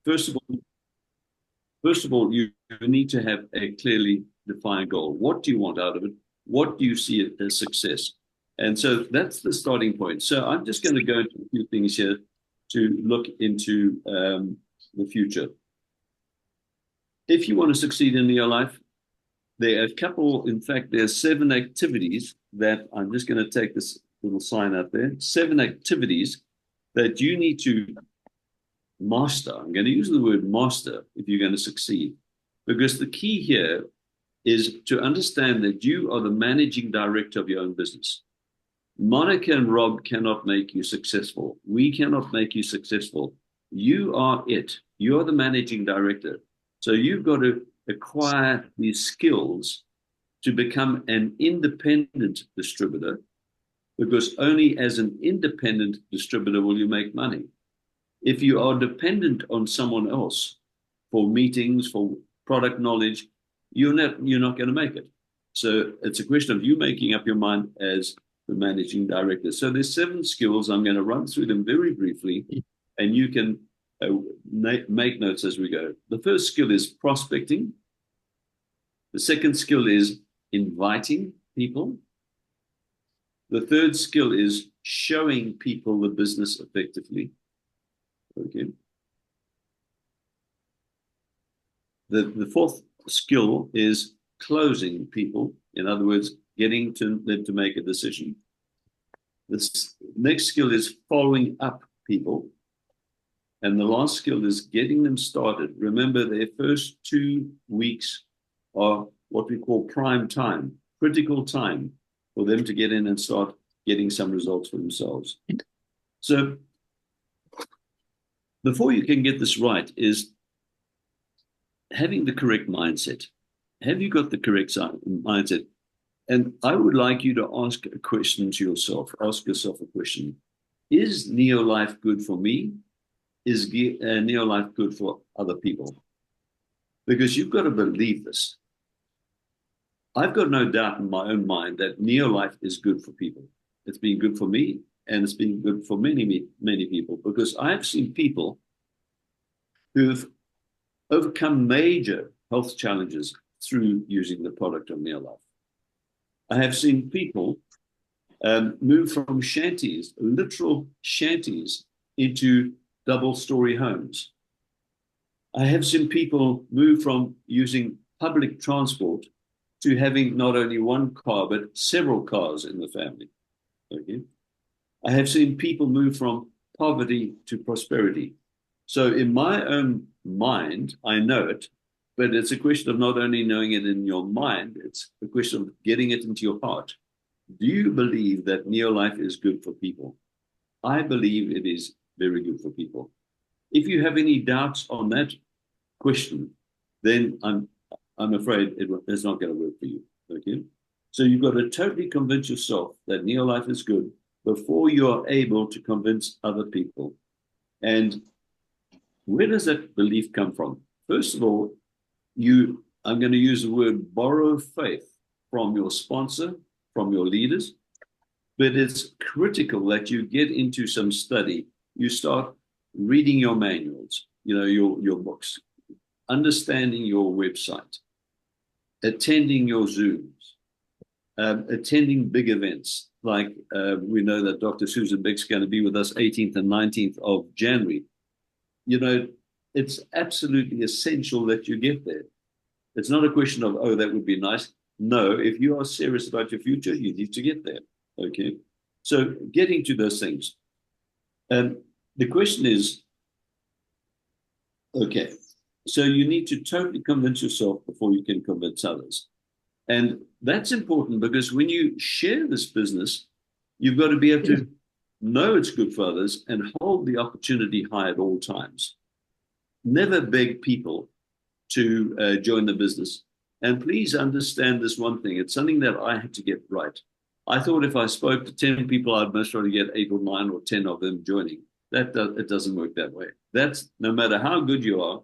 first of all, you need to have a clearly defined goal. What do you want out of it? What do you see as success? And so that's the starting point. So I'm just going to go into a few things here to look into the future. If you want to succeed in your life, there are a couple, in fact, there's 7 activities that I'm just going to take this little sign out there, 7 activities that you need to master. I'm going to use the word master if you're going to succeed, because the key here is to understand that you are the managing director of your own business. Monica and Rob cannot make you successful. We cannot make you successful. You are it. You are the managing director. So you've got to acquire these skills to become an independent distributor, because only as an independent distributor will you make money. If you are dependent on someone else for meetings, for product knowledge, you're not going to make it. So it's a question of you making up your mind as the managing director. So there's 7 skills. I'm going to run through them very briefly, and you can make notes as we go. The first skill is prospecting. The second skill is inviting people. The third skill is showing people the business effectively. Okay. The fourth skill is closing people. In other words, getting them to make a decision. This next skill is following up people. And the last skill is getting them started. Remember, their first 2 weeks are what we call prime time, critical time for them to get in and start getting some results for themselves. So before you can get this right is having the correct mindset. Have you got the correct mindset? And I would like you to ask a question to yourself. Ask yourself a question. Is Neolife good for me? Is Neolife good for other people? Because you've got to believe this. I've got no doubt in my own mind that Neolife is good for people. It's been good for me, and it's been good for many, many people, because I've seen people who've overcome major health challenges through using the product of Neolife. I have seen people move from shanties, literal shanties, into double-story homes. I have seen people move from using public transport to having not only one car, but several cars in the family. Okay. I have seen people move from poverty to prosperity. So in my own mind, I know it, but it's a question of not only knowing it in your mind, it's a question of getting it into your heart. Do you believe that Neolife is good for people? I believe it is very good for people. If you have any doubts on that question, then I'm afraid it's not going to work for you. Okay. So you've got to totally convince yourself that Neolife is good before you are able to convince other people. And where does that belief come from? First of all, I'm going to use the word borrow faith from your sponsor, from your leaders, but it's critical that you get into some study. You start reading your manuals, your books, understanding your website, attending your Zooms, attending big events. Like we know that Dr. Susan Bick's going to be with us 18th and 19th of January. It's absolutely essential that you get there. It's not a question of, oh, that would be nice. No, if you are serious about your future, you need to get there. Okay. So getting to those things. The question is, okay, so you need to totally convince yourself before you can convince others. And that's important because when you share this business, you've got to be able to know it's good for others and hold the opportunity high at all times. Never beg people to join the business. And please understand this one thing. It's something that I had to get right. I thought if I spoke to 10 people, I'd most probably get 8 or 9 or 10 of them joining. It doesn't work that way. That's no matter how good you are,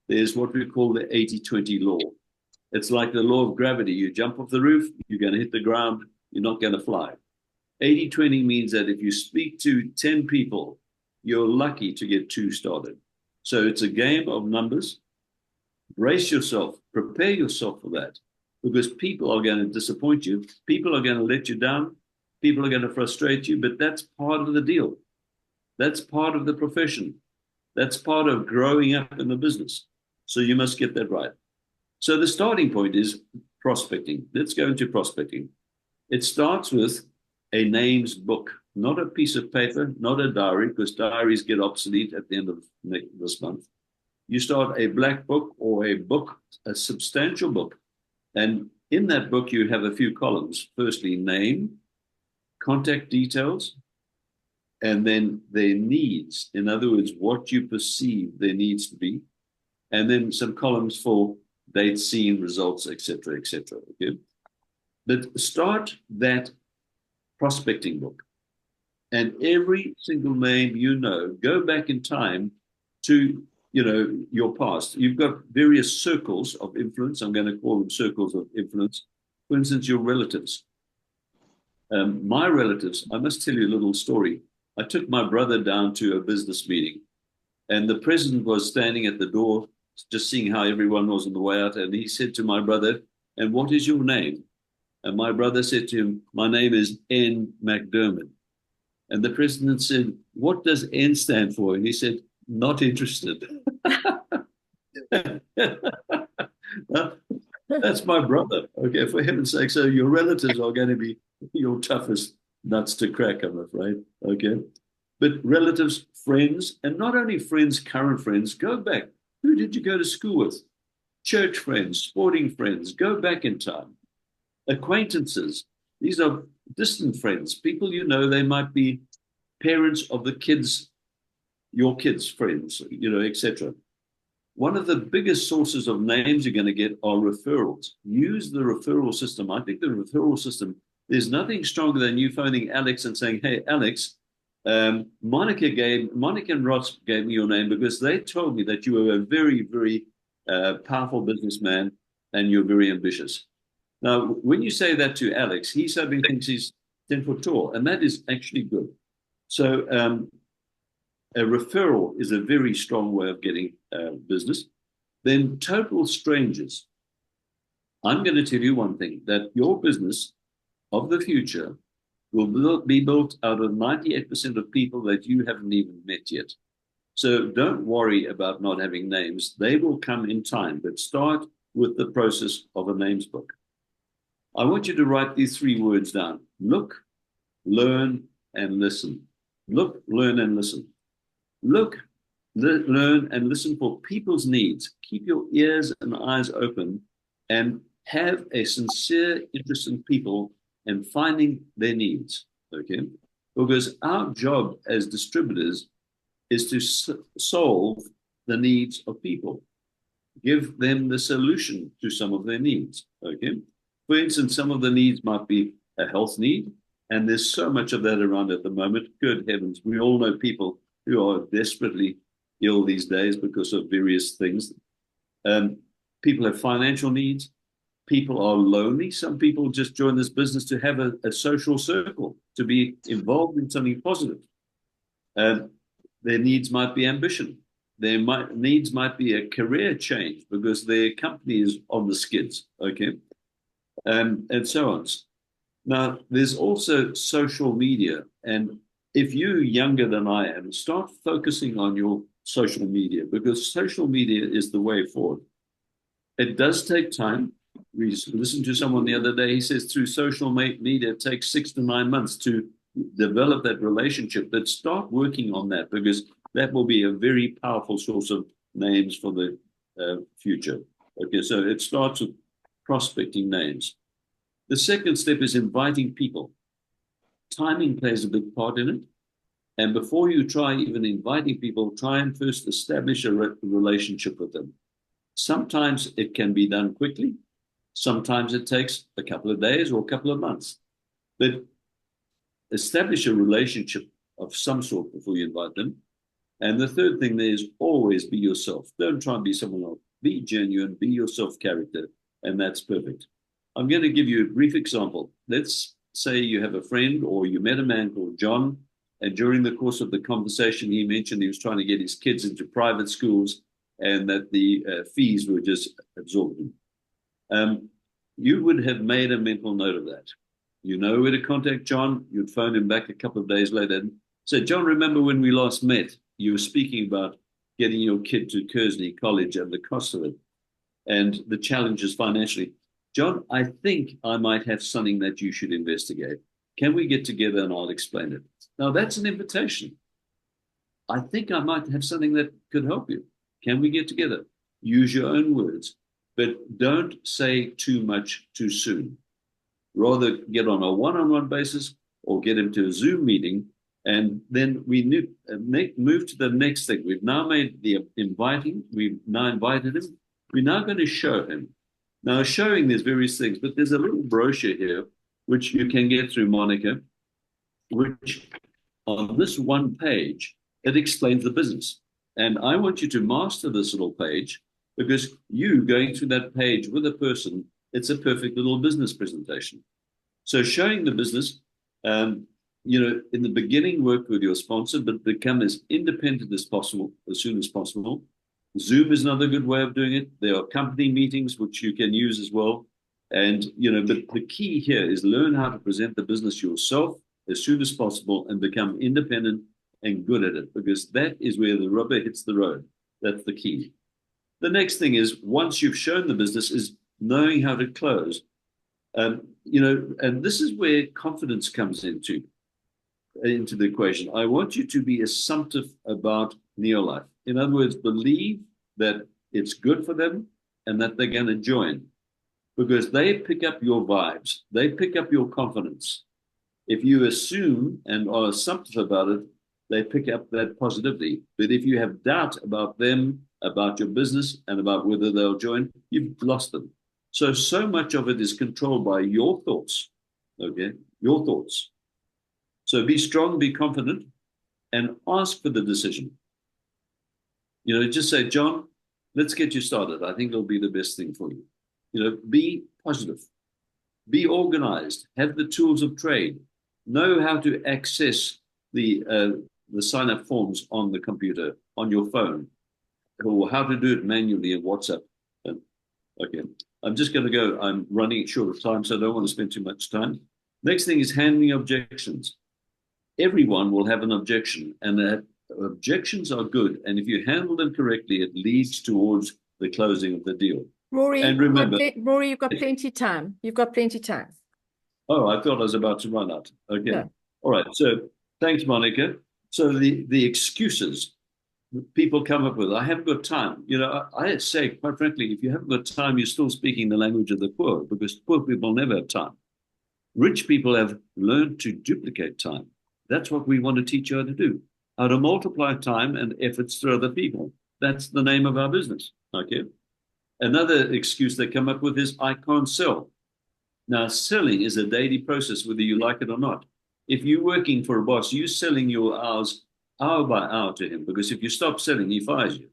there's what we call the 80-20 law. It's like the law of gravity. You jump off the roof, you're going to hit the ground, you're not going to fly. 80-20 means that if you speak to 10 people, you're lucky to get 2 started. So it's a game of numbers. Brace yourself, prepare yourself for that, because people are going to disappoint you. People are going to let you down. People are going to frustrate you, but that's part of the deal. That's part of the profession. That's part of growing up in the business. So you must get that right. So the starting point is prospecting. Let's go into prospecting. It starts with a names book, not a piece of paper, not a diary, because diaries get obsolete at the end of this month. You start a black book or a book, a substantial book. And in that book, you have a few columns. Firstly, name, contact details, and then their needs. In other words, what you perceive their needs to be. And then some columns for date, scene, results, etc., etc. Okay? But start that prospecting book. And every single name you know, go back in time to your past. You've got various circles of influence. I'm going to call them circles of influence. For instance, your relatives. My relatives, I must tell you a little story. I took my brother down to a business meeting, and the president was standing at the door, just seeing how everyone was on the way out. And he said to my brother, "And what is your name?" And my brother said to him, "My name is N. McDermott." And the president said, "What does N stand for?" And he said, "Not interested." That's my brother. Okay, for heaven's sake. So your relatives are going to be your toughest nuts to crack, I'm afraid. Okay. But relatives, friends, and not only friends, current friends, go back. Who did you go to school with? Church friends, sporting friends, go back in time. Acquaintances, these are distant friends, people you know, they might be parents of the kids, your kids' friends, etc. One of the biggest sources of names you're going to get are referrals. Use the referral system. I think the referral system, there's nothing stronger than you phoning Alex and saying, "Hey, Alex, Monica and Ross gave me your name because they told me that you were a very, very powerful businessman and you're very ambitious." Now, when you say that to Alex, he suddenly thinks he's 10 foot tall, and that is actually good. So a referral is a very strong way of getting business. Then total strangers. I'm going to tell you one thing, that your business of the future will be built out of 98% of people that you haven't even met yet. So don't worry about not having names. They will come in time, but start with the process of a names book. I want you to write these 3 words down: look, learn, and listen. Look, learn, and listen. Look, learn, and listen for people's needs. Keep your ears and eyes open and have a sincere interest in people and finding their needs, okay? Because our job as distributors is to solve the needs of people, give them the solution to some of their needs, okay? For instance, some of the needs might be a health need, and there's so much of that around at the moment. Good heavens, we all know people who are desperately ill these days because of various things. People have financial needs. People are lonely. Some people just join this business to have a social circle, to be involved in something positive. Their needs might be ambition. Their needs might be a career change because their company is on the skids, okay? And so on. Now, there's also social media. And if you're younger than I am, start focusing on your social media, because social media is the way forward. It does take time. We listened to someone the other day. He says through social media, it takes 6 to 9 months to develop that relationship. But start working on that, because that will be a very powerful source of names for the future. Okay, so it starts with prospecting names. The second step is inviting people. Timing plays a big part in it. And before you try even inviting people, try and first establish a relationship with them. Sometimes it can be done quickly. Sometimes it takes a couple of days or a couple of months. But establish a relationship of some sort before you invite them. And the third thing there is always be yourself. Don't try and be someone else. Be genuine, be yourself character, and that's perfect. I'm going to give you a brief example. Let's say you have a friend or you met a man called John, And during the course of the conversation, he mentioned he was trying to get his kids into private schools and that the fees were just absorbent. You would have made a mental note of that. You know where to contact John. You'd phone him back a couple of days later and say, John, remember when we last met, you were speaking about getting your kid to Kearsley College and the cost of it and the challenges financially. John, I think I might have something that you should investigate. Can we get together and I'll explain it? Now, that's an invitation. I think I might have something that could help you. Can we get together? Use your own words, but don't say too much too soon. Rather get on a one-on-one basis or get him to a Zoom meeting, and then we move to the next thing. We've now made the inviting. We've now invited him. We're now going to show him. Now, showing there's various things, but there's a little brochure here, which you can get through Monica, which on this one page, it explains the business. And I want you to master this little page because you going through that page with a person, it's a perfect little business presentation. So showing the business, in the beginning, work with your sponsor, but become as independent as possible, as soon as possible. Zoom is another good way of doing it. There are company meetings, which you can use as well. And, but the key here is learn how to present the business yourself as soon as possible and become independent and good at it, because that is where the rubber hits the road. That's the key. The next thing is, once you've shown the business, is knowing how to close. And this is where confidence comes into the equation. I want you to be assumptive about Neolife. In other words, believe that it's good for them and that they're going to join, because they pick up your vibes. They pick up your confidence. If you assume and are assumptive about it, they pick up that positivity. But if you have doubt about them, about your business, and about whether they'll join, you've lost them. So much of it is controlled by your thoughts, okay? Your thoughts. So be strong, be confident, and ask for the decision. Just say, John, let's get you started. I think it'll be the best thing for you. Be positive, be organized, have the tools of trade, know how to access the sign-up forms on the computer, on your phone, or how to do it manually in WhatsApp. Okay, I'm just going to go. I'm running short of time, so I don't want to spend too much time. Next thing is handling objections. Everyone will have an objection, and objections are good. And if you handle them correctly, it leads towards the closing of the deal. Rory, and remember, Rory, you've got plenty of time. You've got plenty of time. Oh, I thought I was about to run out. Okay. No. All right. So thanks, Monica. So the excuses people come up with, I haven't got time. I say, quite frankly, if you haven't got time, you're still speaking the language of the poor, because poor people never have time. Rich people have learned to duplicate time. That's what we want to teach you how to do, how to multiply time and efforts through other people. That's the name of our business. Okay. Another excuse they come up with is, I can't sell. Now, selling is a daily process, whether you like it or not. If you're working for a boss, you're selling your hours hour by hour to him, because if you stop selling, he fires you.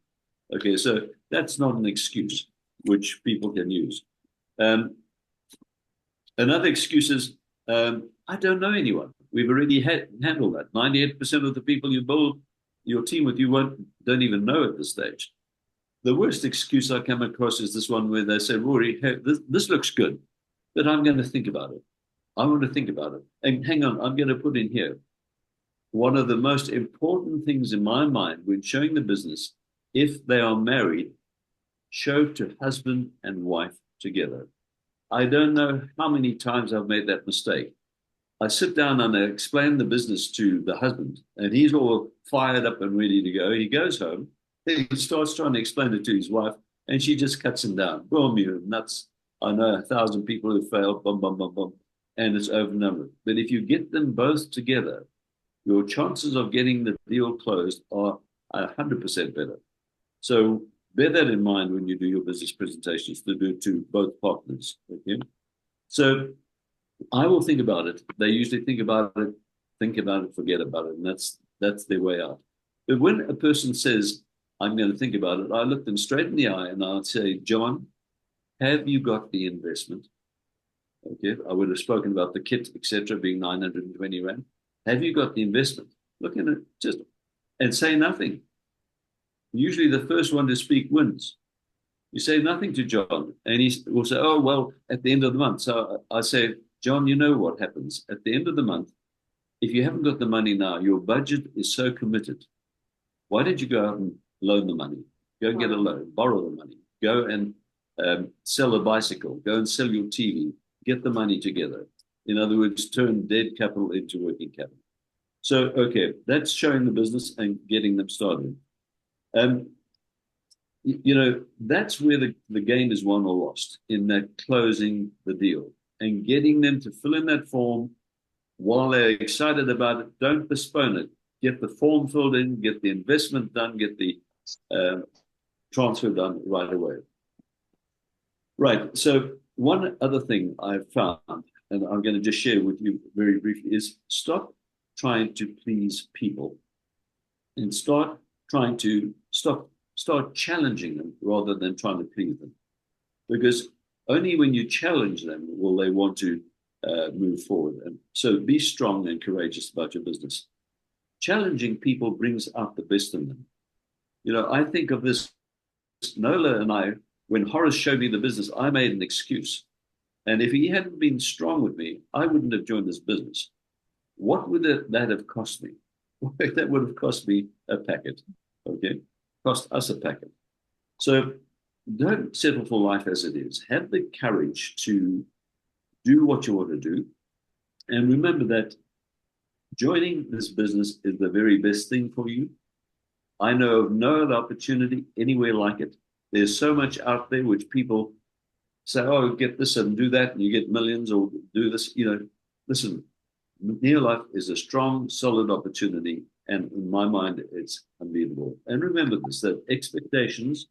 Okay, so that's not an excuse which people can use. Another excuse is, I don't know anyone. We've already handled that. 98% of the people you build your team with, you don't even know at this stage. The worst excuse I come across is this one where they say, Rory, hey, this looks good, but I'm going to think about it. I want to think about it. And hang on, I'm going to put in here, one of the most important things in my mind when showing the business, if they are married, show to husband and wife together. I don't know how many times I've made that mistake. I sit down and I explain the business to the husband, and he's all fired up and ready to go. He goes home, he starts trying to explain it to his wife, and she just cuts him down. Boom, you're nuts. I know 1,000 people who failed, bum, bum, bum, bum, and it's overnumbered. But if you get them both together, your chances of getting the deal closed are 100% better. So bear that in mind when you do your business presentations, to do to both partners. Okay. So I will think about it. They usually think about it, forget about it. And that's their way out. But when a person says, I'm going to think about it, I look them straight in the eye and I'll say, John, have you got the investment? Okay. I would have spoken about the kit, etc., being 920 Rand. Have you got the investment? Look at it, just and say nothing. Usually the first one to speak wins. You say nothing to John, and he will say, "Oh, well, at the end of the month." So I say, "John, you know what happens at the end of the month? If you haven't got the money now, your budget is so committed. Why don't you go out and loan the money? Go and get a loan, borrow the money, go and sell a bicycle, go and sell your TV, get the money together. In other words, turn dead capital into working capital." So, okay, that's showing the business and getting them started. Um, that's where the game is won or lost, in that closing the deal and getting them to fill in that form while they're excited about it. Don't postpone it. Get the form filled in, get the investment done, get the transfer done right away. Right. So one other thing I've found, and I'm going to just share with you very briefly, is stop trying to please people and start challenging them rather than trying to please them. Because only when you challenge them will they want to move forward. And so be strong and courageous about your business. Challenging people brings out the best in them. I think of this, Nola and I, when Horace showed me the business, I made an excuse. And if he hadn't been strong with me, I wouldn't have joined this business. What would that have cost me? That would have cost me a packet. Okay? Cost us a packet. So don't settle for life as it is. Have the courage to do what you want to do. And remember that joining this business is the very best thing for you. I know of no other opportunity anywhere like it. There's so much out there which people say, "Oh, get this and do that, and you get millions, or do this." Listen, Neolife is a strong, solid opportunity, and in my mind, it's unbeatable. And remember this: that expectations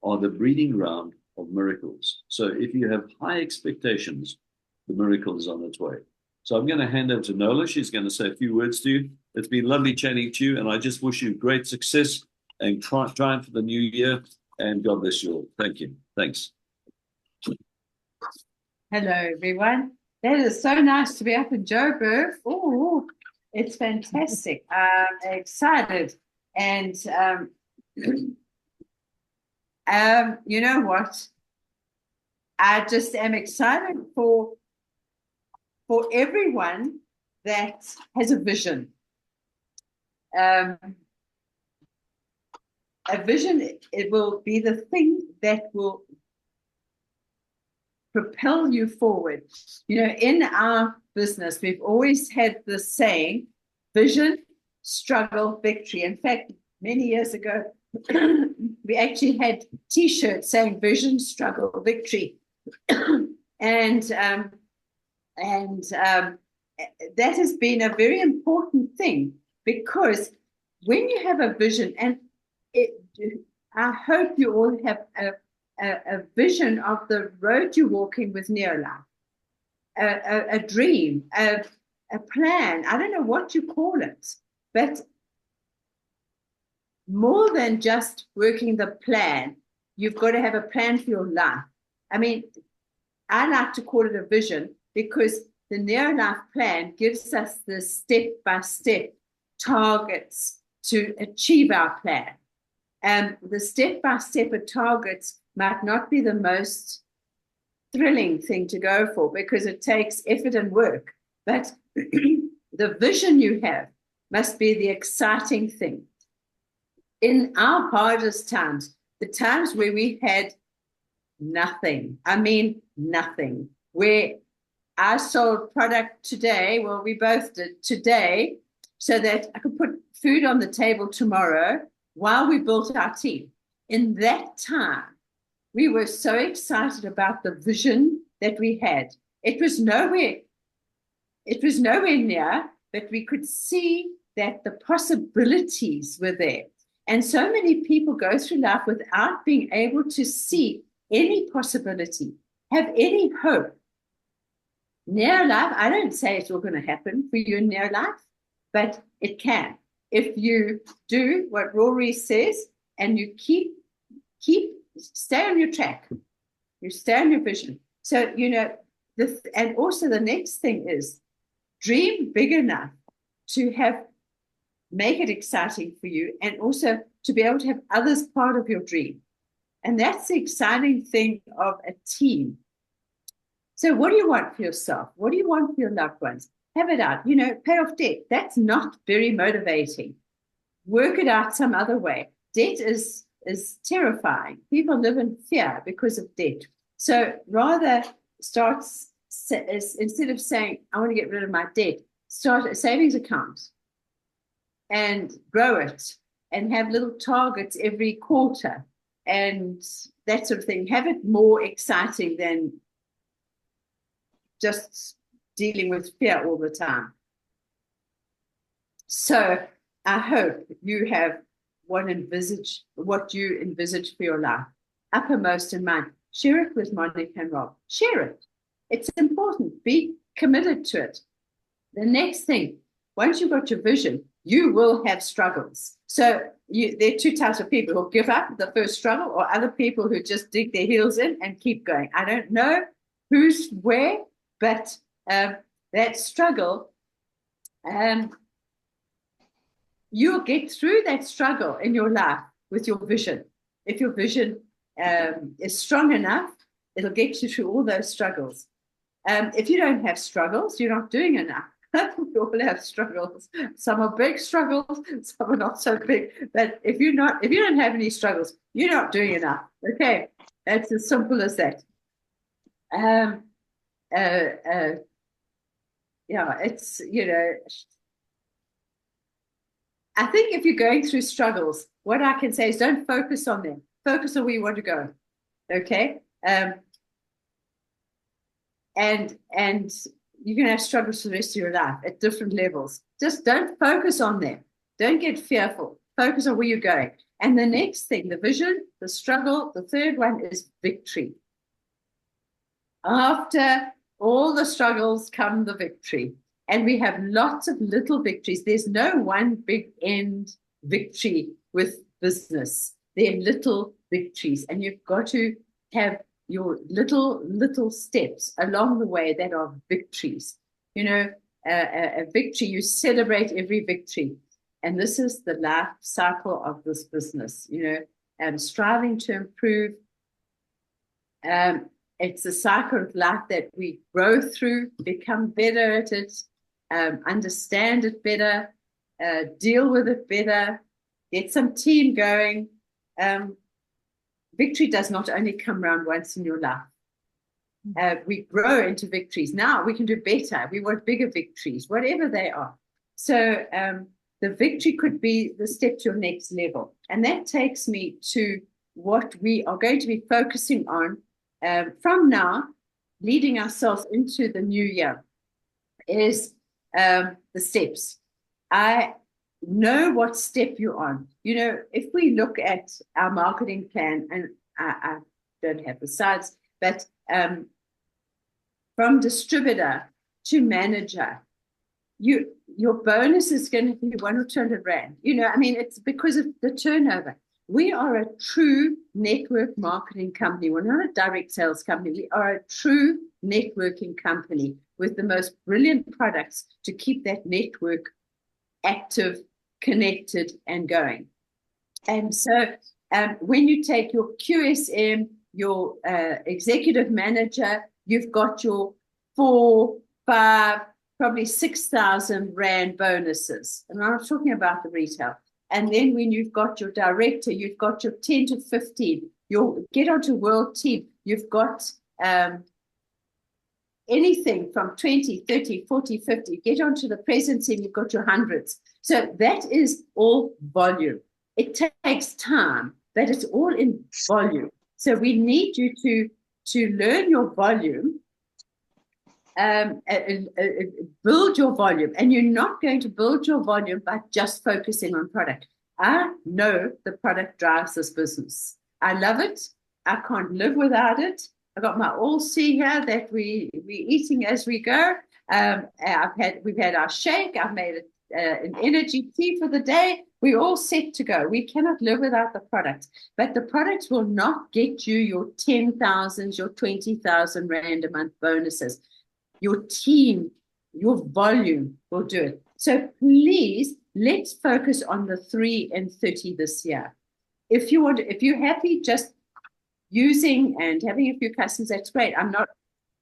are the breeding ground of miracles. So if you have high expectations, the miracle is on its way. So I'm going to hand over to Nola. She's going to say a few words to you. It's been lovely chatting to you, and I just wish you great success and triumph for the new year. And God bless you all. Thank you. Thanks. Hello, everyone. That is so nice to be up in Joburg. Oh, it's fantastic. I'm excited. And you know what? I just am excited for everyone that has a vision. A vision, it will be the thing that will propel you forward. In our business, we've always had this saying, vision, struggle, victory. In fact, many years ago, we actually had T-shirts saying vision, struggle, victory. And that has been a very important thing, because when you have a vision, and I hope you all have a vision of the road you're walking with Neolife, a dream, a plan. I don't know what you call it, but more than just working the plan, you've got to have a plan for your life. I mean, I like to call it a vision, because the Neolife plan gives us the step-by-step targets to achieve our plan. The step-by-step targets might not be the most thrilling thing to go for, because it takes effort and work. But the vision you have must be the exciting thing. In our hardest times, the times where we had nothing, I mean nothing, where I sold product today, well, we both did today, so that I could put food on the table tomorrow while we built our team. In that time, we were so excited about the vision that we had. It was nowhere near, but we could see that the possibilities were there. And so many people go through life without being able to see any possibility, have any hope. Neolife, I don't say it's all going to happen for you in Neolife, but it can. If you do what Rory says, and you stay on your track, you stay on your vision. So, and also the next thing is dream big enough to make it exciting for you, and also to be able to have others part of your dream. And that's the exciting thing of a team. So what do you want for yourself? What do you want for your loved ones? Have it out, pay off debt. That's not very motivating. Work it out some other way. Debt is terrifying. People live in fear because of debt. So rather instead of saying, I want to get rid of my debt, start a savings account and grow it and have little targets every quarter and that sort of thing. Have it more exciting than just dealing with fear all the time. So I hope you have what you envisage for your life uppermost in mind. Share it with Monica and Rob. Share it. It's important. Be committed to it. The next thing, once you've got your vision, you will have struggles. So there are two types of people who give up the first struggle, or other people who just dig their heels in and keep going. I don't know who's where, but that struggle, you'll get through that struggle in your life with your vision. If your vision is strong enough, it'll get you through all those struggles. If you don't have struggles, you're not doing enough. We all have struggles. Some are big struggles, some are not so big. But if you don't have any struggles, you're not doing enough. Okay, that's as simple as that. It's I think if you're going through struggles, what I can say is don't focus on them. Focus on where you want to go. Okay. And you're going to have struggles for the rest of your life at different levels. Just don't focus on them. Don't get fearful. Focus on where you're going. And the next thing, the vision, the struggle, the third one is victory. After all the struggles come the victory. And we have lots of little victories. There's no one big end victory with business. There are little victories. And you've got to have your little steps along the way that are victories. A victory, you celebrate every victory. And this is the life cycle of this business, striving to improve. It's a cycle of life that we grow through, become better at it, understand it better, deal with it better, get some team going. Victory does not only come around once in your life. We grow into victories. Now we can do better. We want bigger victories, whatever they are. So the victory could be the step to your next level. And that takes me to what we are going to be focusing on from now, leading ourselves into the new year, is the steps. I know what step you're on. If we look at our marketing plan, and I don't have the slides, but from distributor to manager, your bonus is going to be 100 or 200 rand. It's because of the turnover. We are a true network marketing company. We're not a direct sales company. We are a true networking company with the most brilliant products to keep that network active, connected, and going. And so when you take your QSM, your executive manager, you've got your 4, 5, probably 6,000 rand bonuses. And I'm not talking about the retail. And then when you've got your director, you've got your 10 to 15, you'll get onto world team, you've got anything from 20, 30, 40, 50, get onto the present team, you've got your hundreds. So that is all volume. It takes time, but it's all in volume. So we need you to learn your volume, build your volume. And you're not going to build your volume by just focusing on product. I know the product drives this business. I love it. I can't live without it. I got my all-see here that we're eating as we go. We've had our shake. I've made an energy tea for the day. We're all set to go. We cannot live without the product. But the products will not get you your 10,000, your 20,000 rand a month bonuses. Your team, your volume will do it. So please, let's focus on the 3 and 30 this year. If you're happy just using and having a few customers, that's great. I'm not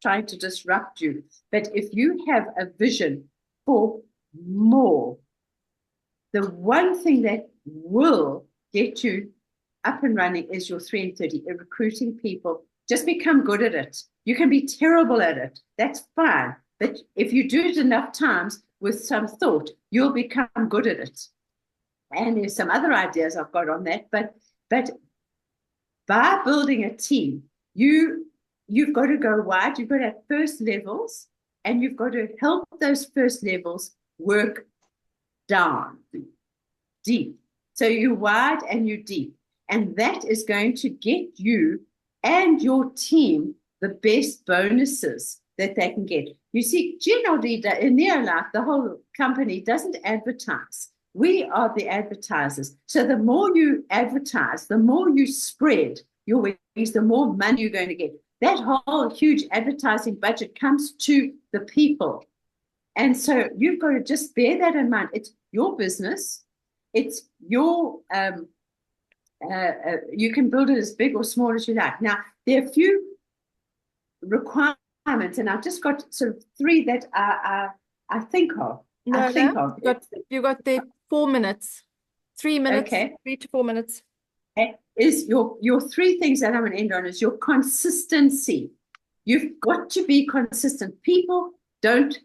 trying to disrupt you. But if you have a vision for more, the one thing that will get you up and running is your 3 and 30, recruiting people. Just become good at it. You can be terrible at it. That's fine. But if you do it enough times with some thought, you'll become good at it. And there's some other ideas I've got on that. But by building a team, you've got to go wide. You've got to have first levels, and you've got to help those first levels work down deep. So you're wide and you're deep. And that is going to get you and your team the best bonuses that they can get. You see, generally in Neolife, the whole company doesn't advertise. We are the advertisers. So the more you advertise, the more you spread your wings, the more money you're going to get. That whole huge advertising budget comes to the people. And so you've got to just bear that in mind. It's your business. It's your, you can build it as big or small as you like. Now, there are a few requirements, and I've just got sort of 3 that I think of. No, you got the 4 minutes, 3 minutes, okay. 3 to 4 minutes. Is your 3 things that I'm going to end on is your consistency. You've got to be consistent. People don't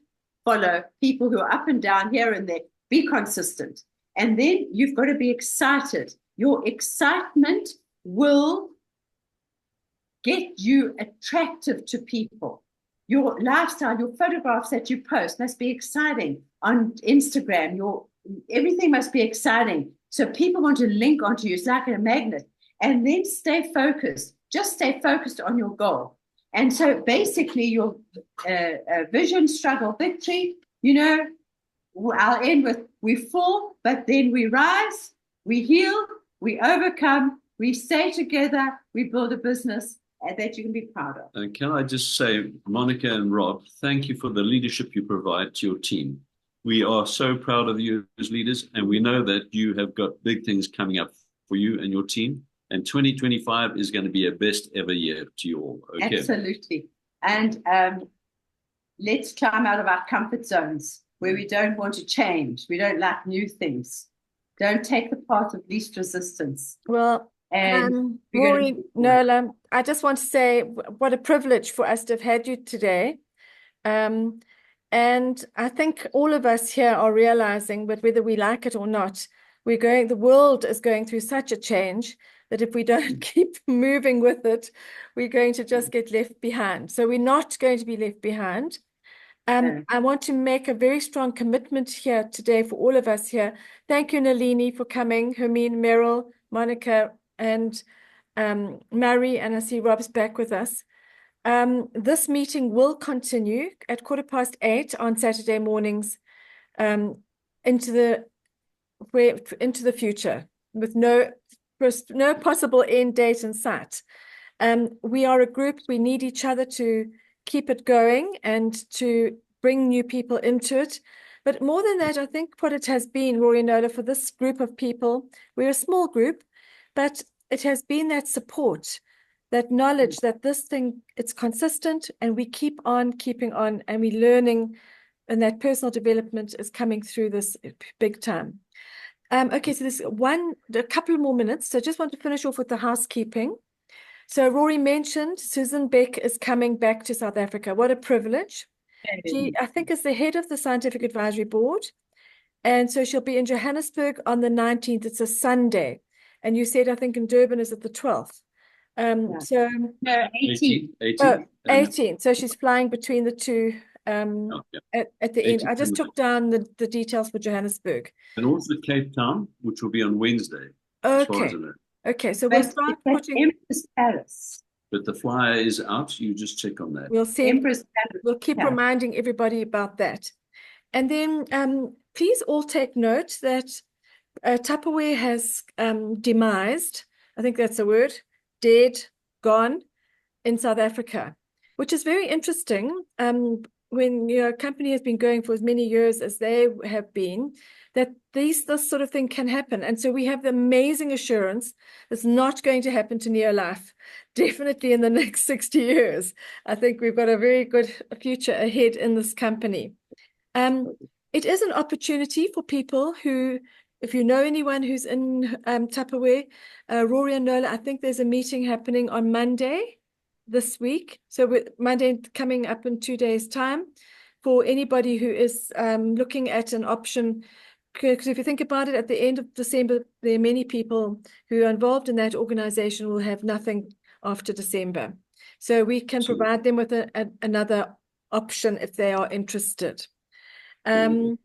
follow people who are up and down here and there. Be consistent. And then you've got to be excited. Your excitement will get you attractive to people. Your lifestyle, your photographs that you post must be exciting on Instagram. Everything must be exciting. So people want to link onto you. It's like a magnet. And then stay focused. Just stay focused on your goal. And so basically your vision, struggle, victory, I'll end with we fall, but then we rise, we heal, we overcome, we stay together, we build a business that you can be proud of. And can I just say, Monica and Rob, thank you for the leadership you provide to your team. We are so proud of you as leaders, and we know that you have got big things coming up for you and your team. And 2025 is going to be a best ever year to you all. Okay? Absolutely. And let's climb out of our comfort zones where we don't want to change. We don't like new things. Don't take the path of least resistance. Well, Rory, Nola, I just want to say what a privilege for us to have had you today. And I think all of us here are realizing that whether we like it or not, the world is going through such a change that if we don't keep moving with it, we're going to just get left behind. So we're not going to be left behind. I want to make a very strong commitment here today for all of us here. Thank you, Nalini, for coming, Hermine, Meryl, Monica, and Mary, and I see Rob's back with us. This meeting will continue at 8:15 on Saturday mornings into the future with no possible end date in sight. We are a group. We need each other to keep it going and to bring new people into it. But more than that, I think what it has been, Rory and Nola, for this group of people, we're a small group, but it has been that support, that knowledge that this thing, it's consistent and we keep on keeping on and we're learning, and that personal development is coming through this big time. Okay, so there's a couple more minutes. So I just want to finish off with the housekeeping. So Rory mentioned Susan Beck is coming back to South Africa. What a privilege. She, I think, is the head of the Scientific Advisory Board. And so she'll be in Johannesburg on the 19th. It's a Sunday. And you said, I think, in Durban is at the 12th. So no, 18th. 18th. So she's flying between the two at the end. I just took down the details for Johannesburg. And also Cape Town, which will be on Wednesday. Okay. Okay, so we'll start putting Empress Paris. But the flyer is out. You just check on that. We'll see. Empress Paris. We'll keep reminding everybody about that. And then please all take note that Tupperware has demised, I think that's a word, dead, gone in South Africa, which is very interesting. when a company has been going for as many years as they have been, that this sort of thing can happen. And so we have the amazing assurance it's not going to happen to Neolife, definitely in the next 60 years. I think we've got a very good future ahead in this company. It is an opportunity for people who, if you know anyone who's in Tupperware, Rory and Nola, I think there's a meeting happening on Monday this week. So with Monday coming up in 2 days' time, for anybody who is looking at an option. Because if you think about it, at the end of December, there are many people who are involved in that organization will have nothing after December. So we can provide them with another option if they are interested. And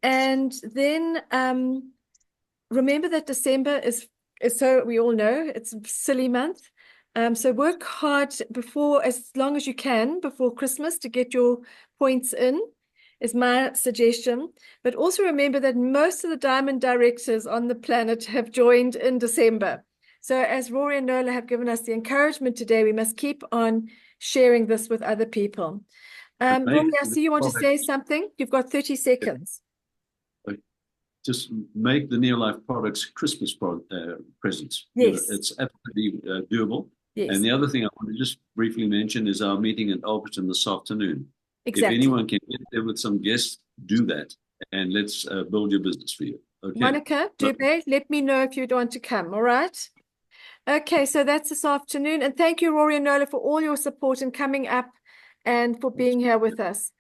then remember that December is, so we all know, it's a silly month. So work hard as long as you can, before Christmas to get your points in, is my suggestion. But also remember that most of the diamond directors on the planet have joined in December. So as Rory and Nola have given us the encouragement today, we must keep on sharing this with other people. Rory, I see you want to say something. You've got 30 seconds. Just make the Neolife products Christmas presents. Yes. It's absolutely doable. Yes. And the other thing I want to just briefly mention is our meeting at Alberton this afternoon. Exactly. If anyone can get there with some guests, do that. And let's build your business for you. Okay. Monica, Dube, let me know if you'd want to come, all right? Okay, so that's this afternoon. And thank you, Rory and Nola, for all your support and coming up and for being here with us.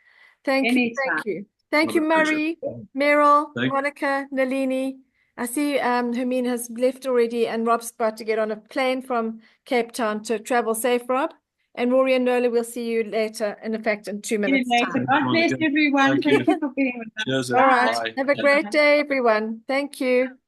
Thank you. Thank you. Thank you, Murray, Meryl, Monica, Nalini. I see Hermine has left already, and Rob's about to get on a plane from Cape Town to travel safe, Rob. And Rory and Nola, we'll see you later, in fact, in 2 minutes' time. God bless everyone. Thank you for being with us. All right. Have a great day, everyone. Thank you.